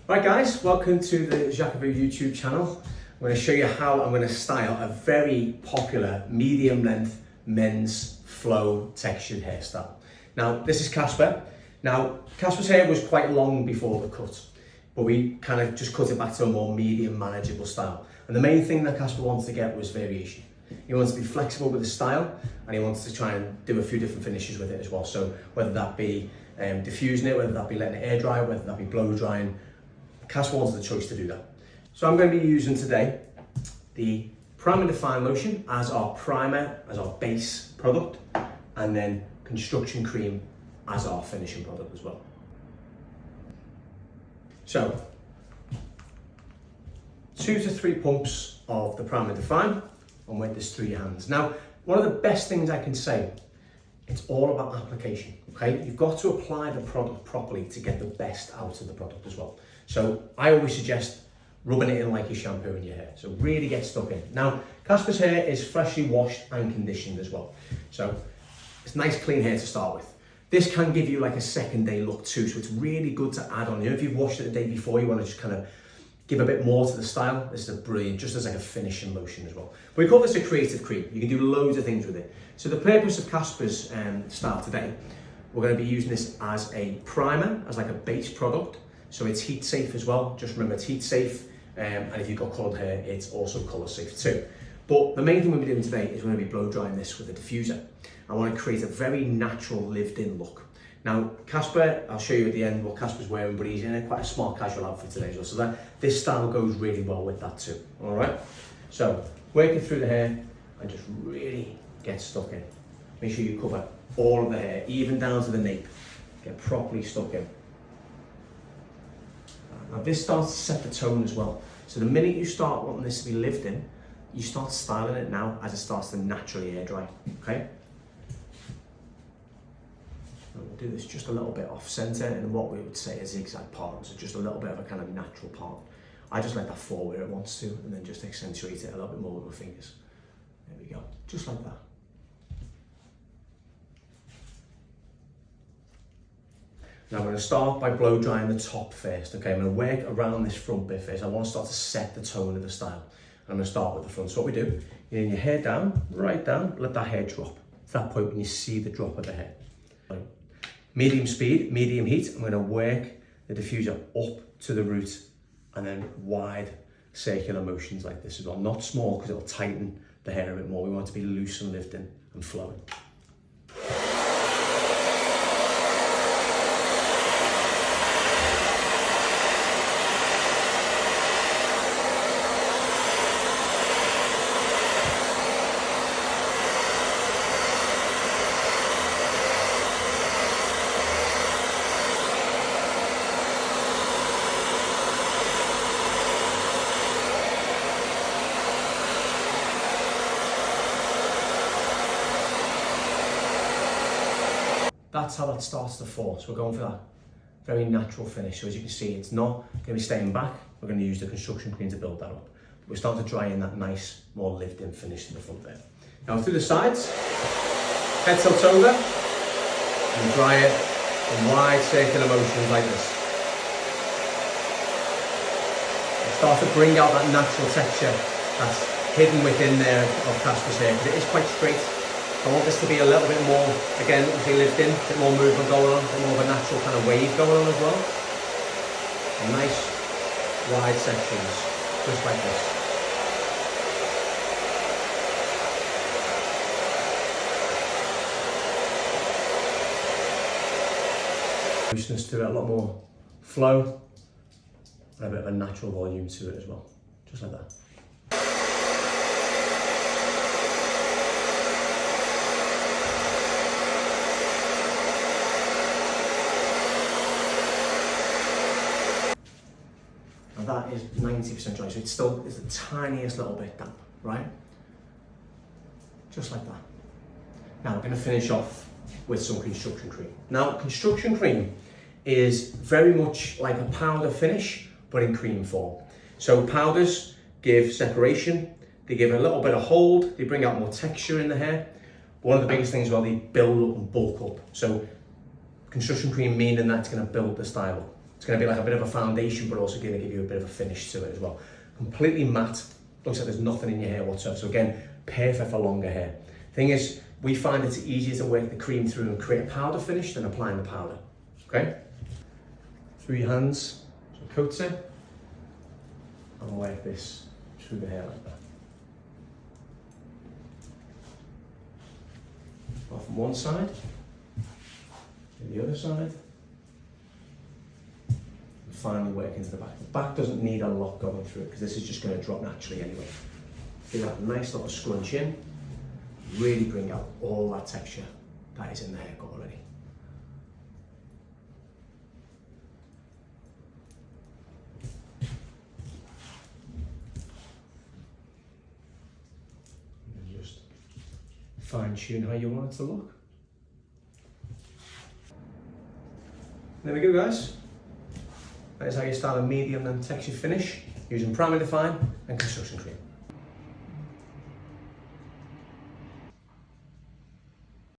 Right guys, welcome to the Jacovèus YouTube channel. I'm going to show you how I'm going to style a very popular medium length men's flow textured hairstyle. Now this is Casper. Now Casper's hair was quite long before the cut, but we kind of just cut it back to a more medium manageable style. And the main thing that Casper wanted to get was variation. He wants to be flexible with the style, and he wants to try and do a few different finishes with it as well. So whether that be diffusing it, whether that be letting it air dry, whether that be blow drying, Casper wanted the choice to do that. So I'm going to be using today the Prime and Define Lotion as our primer, as our base product, and then Construction Cream as our finishing product as well. So 2 to 3 pumps of the Prime and Define, and wet this through your hands. Now, one of the best things I can say, it's all about application, okay? You've got to apply the product properly to get the best out of the product as well. So I always suggest rubbing it in like you're shampooing your hair. So really get stuck in. Now, Casper's hair is freshly washed and conditioned as well. So it's nice clean hair to start with. This can give you like a second day look too, so it's really good to add on. You know, if you've washed it the day before, you want to just kind of give a bit more to the style. This is a brilliant, just as like a finishing lotion as well. But we call this a creative cream. You can do loads of things with it. So the purpose of Casper's style today, we're going to be using this as a primer, as like a base product. So it's heat safe as well. Just remember it's heat safe. And if you've got coloured hair, it's also colour safe too. But the main thing we'll be doing today is we're going to be blow drying this with a diffuser. I want to create a very natural lived in look. Now, Casper, I'll show you at the end what Casper's wearing, but he's in quite a smart casual outfit today as well. So that this style goes really well with that too. All right. So working through the hair and just really get stuck in. Make sure you cover all of the hair, even down to the nape. Get properly stuck in. Now this starts to set the tone as well. So the minute you start wanting this to be lived in, you start styling it now as it starts to naturally air dry, okay? And we'll do this just a little bit off center and what we would say a zigzag part, so just a little bit of a kind of natural part. I just let that fall where it wants to and then just accentuate it a little bit more with my fingers. There we go, just like that. Now I'm going to start by blow drying the top first, okay? I'm going to work around this front bit first. I want to start to set the tone of the style. And I'm going to start with the front. So what we do, you lean your hair down, right down, let that hair drop. It's that point when you see the drop of the hair. Medium speed, medium heat, I'm going to work the diffuser up to the root and then wide circular motions like this as well. Not small because it'll tighten the hair a bit more. We want it to be loose and lived in and flowing. That's how that starts to fall. So we're going for that very natural finish. So as you can see, it's not going to be staying back. We're going to use the Construction Cream to build that up. But we're starting to dry in that nice, more lived in finish to the front there. Now through the sides, head tilt over, and dry it in wide circular motions like this. And start to bring out that natural texture that's hidden within there of Casper's hair, because it is quite straight. I want this to be a little bit more, again, if you lived in, a bit more movement going on, a bit more of a natural kind of wave going on as well. And nice wide sections, just like this. Looseness to it, a lot more flow, and a bit of a natural volume to it as well, just like that. That is 90% dry, so it's the tiniest little bit damp, right? Just like that. Now we're going to finish off with some Construction Cream. Now Construction Cream is very much like a powder finish, but in cream form. So powders give separation, they give a little bit of hold, they bring out more texture in the hair. One of the biggest things as well, they build up and bulk up. So Construction Cream meaning that's going to build the style up. It's going to be like a bit of a foundation, but also going to give you a bit of a finish to it as well. Completely matte. Looks like there's nothing in your hair whatsoever. So again, perfect for longer hair. Thing is, we find it's easier to work the cream through and create a powder finish than applying the powder. Okay? Through your hands, so coats in, and work this through the hair like that. Off from one side, to the other side, and finally work into the back. The back doesn't need a lot going through it because this is just going to drop naturally anyway. Feel that nice little scrunch in, really bring out all that texture that is in the haircut already. And just fine tune how you want it to look. There we go, guys. That is how you style a medium and texture finish using Prime and Define and construction cream.